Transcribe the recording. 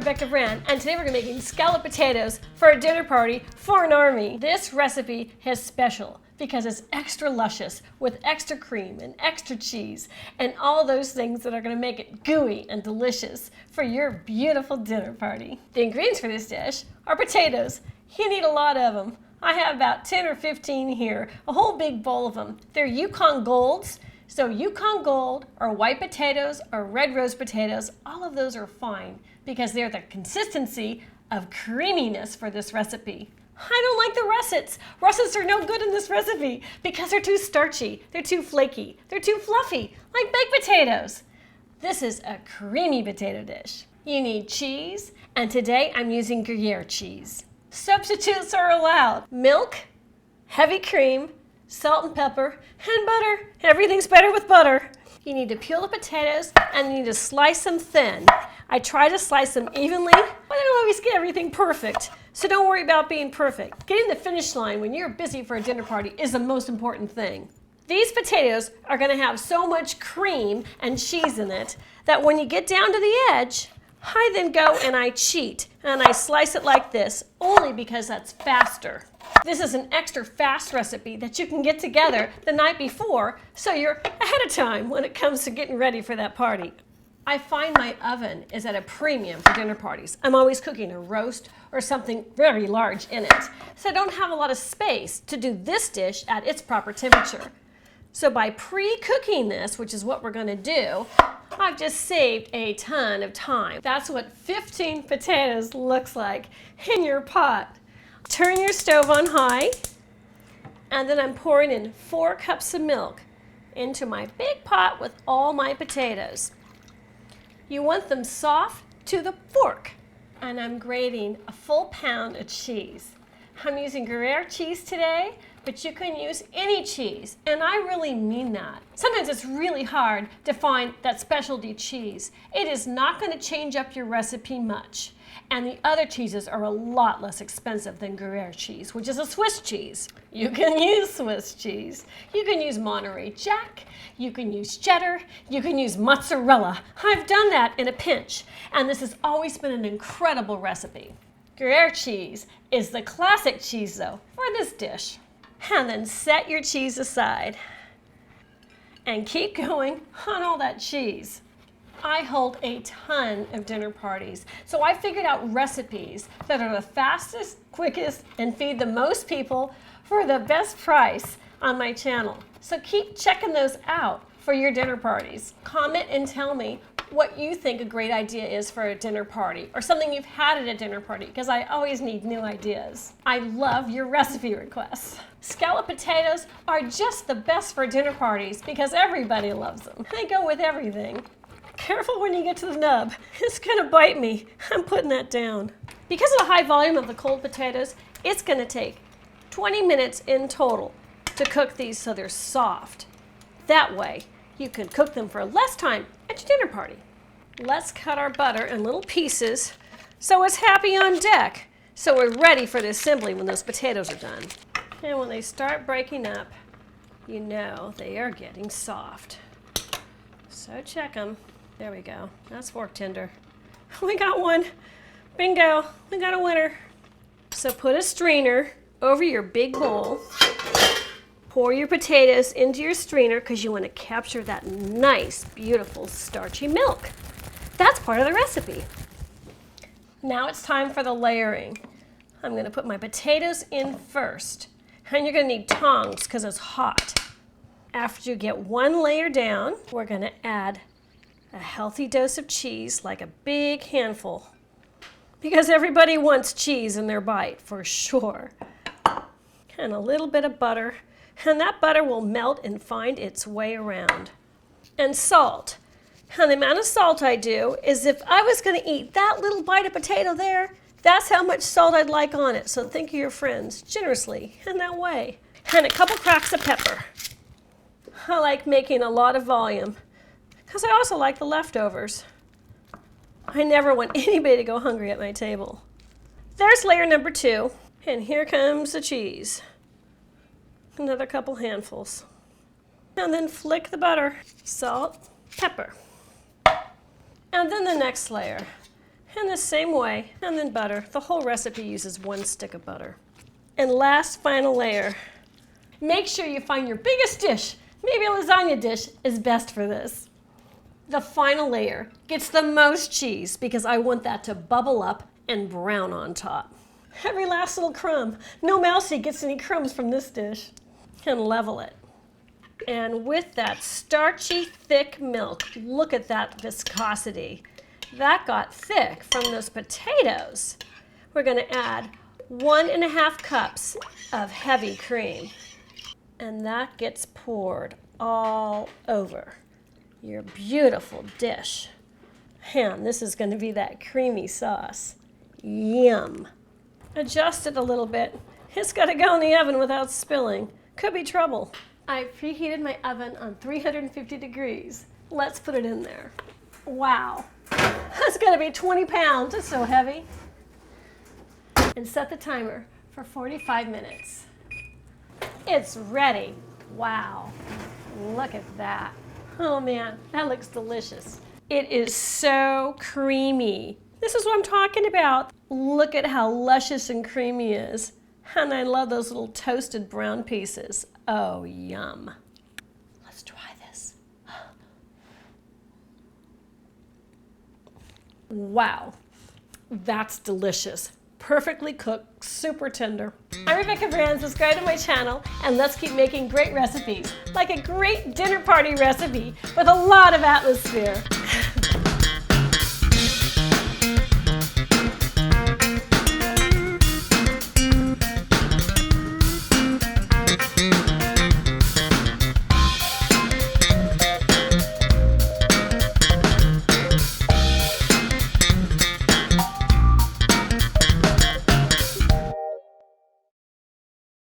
Rebecca Brand, and today we're making scalloped potatoes for a dinner party for an army. This recipe is special because it's extra luscious with extra cream and extra cheese and all those things that are going to make it gooey and delicious for your beautiful dinner party. The ingredients for this dish are potatoes. You need a lot of them. I have about 10 or 15 here, a whole big bowl of them. They're Yukon Golds. So Yukon Gold or white potatoes or red rose potatoes, all of those are fine because they're the consistency of creaminess for this recipe. I don't like the russets. Russets are no good in this recipe because they're too starchy, they're too flaky, they're too fluffy, like baked potatoes. This is a creamy potato dish. You need cheese, and today I'm using Gruyere cheese. Substitutes are allowed. Milk, heavy cream, salt and pepper, and butter. Everything's better with butter. You need to peel the potatoes and you need to slice them thin. I try to slice them evenly, but I don't always get everything perfect. So don't worry about being perfect. Getting the finish line when you're busy for a dinner party is the most important thing. These potatoes are going to have so much cream and cheese in it that when you get down to the edge, I then go and I cheat and I slice it like this, only because that's faster. This is an extra fast recipe that you can get together the night before so you're ahead of time when it comes to getting ready for that party. I find my oven is at a premium for dinner parties. I'm always cooking a roast or something very large in it, so I don't have a lot of space to do this dish at its proper temperature. So by pre-cooking this, which is what we're going to do, I've just saved a ton of time. That's what 15 potatoes looks like in your pot. Turn your stove on high, and then I'm pouring in 4 cups of milk into my big pot with all my potatoes. You want them soft to the fork, and I'm grating a full pound of cheese. I'm using Gruyere cheese today, but you can use any cheese, and I really mean that. Sometimes it's really hard to find that specialty cheese. It is not going to change up your recipe much. And the other cheeses are a lot less expensive than Gruyere cheese, which is a Swiss cheese. You can use Swiss cheese. You can use Monterey Jack. You can use cheddar. You can use mozzarella. I've done that in a pinch, and this has always been an incredible recipe. Gruyere cheese is the classic cheese, though, for this dish. And then set your cheese aside and keep going on all that cheese. I hold a ton of dinner parties, so I figured out recipes that are the fastest, quickest, and feed the most people for the best price on my channel. So keep checking those out for your dinner parties. Comment and tell me what you think a great idea is for a dinner party or something you've had at a dinner party, because I always need new ideas. I love your recipe requests. Scalloped potatoes are just the best for dinner parties because everybody loves them. They go with everything. Careful when you get to the nub. It's gonna bite me. I'm putting that down. Because of the high volume of the cold potatoes, it's gonna take 20 minutes in total to cook these so they're soft. That way, you can cook them for less time at your dinner party. Let's cut our butter in little pieces so it's happy on deck. So we're ready for the assembly when those potatoes are done. And when they start breaking up, you know they are getting soft. So check them. There we go. That's fork tender. We got one. Bingo. We got a winner. So put a strainer over your big bowl. Pour your potatoes into your strainer because you want to capture that nice, beautiful, starchy milk. That's part of the recipe. Now it's time for the layering. I'm going to put my potatoes in first. And you're going to need tongs because it's hot. After you get one layer down, we're going to add a healthy dose of cheese, like a big handful, because everybody wants cheese in their bite, for sure. And a little bit of butter, and that butter will melt and find its way around. And salt. And the amount of salt I do is if I was going to eat that little bite of potato there, that's how much salt I'd like on it. So think of your friends generously in that way. And a couple cracks of pepper. I like making a lot of volume because I also like the leftovers. I never want anybody to go hungry at my table. There's layer number 2, and here comes the cheese. Another couple handfuls. And then flick the butter, salt, pepper. And then the next layer. in the same way, and then butter. The whole recipe uses 1 stick of butter. And last, final layer. Make sure you find your biggest dish. Maybe a lasagna dish is best for this. The final layer gets the most cheese because I want that to bubble up and brown on top. Every last little crumb. No mousey gets any crumbs from this dish. And level it. And with that starchy, thick milk, look at that viscosity. That got thick from those potatoes. We're going to add 1.5 cups of heavy cream. And that gets poured all over your beautiful dish. And this is going to be that creamy sauce. Yum. Adjust it a little bit. It's got to go in the oven without spilling. Could be trouble. I preheated my oven on 350 degrees. Let's put it in there. Wow. That's going to be 20 pounds. It's so heavy. And set the timer for 45 minutes. It's ready. Wow. Look at that. Oh man, that looks delicious. It is so creamy. This is what I'm talking about. Look at how luscious and creamy it is. And I love those little toasted brown pieces. Oh, yum. Let's try this. Wow, that's delicious. Perfectly cooked, super tender. I'm Rebecca Brand. Subscribe to my channel and let's keep making great recipes, like a great dinner party recipe with a lot of atmosphere.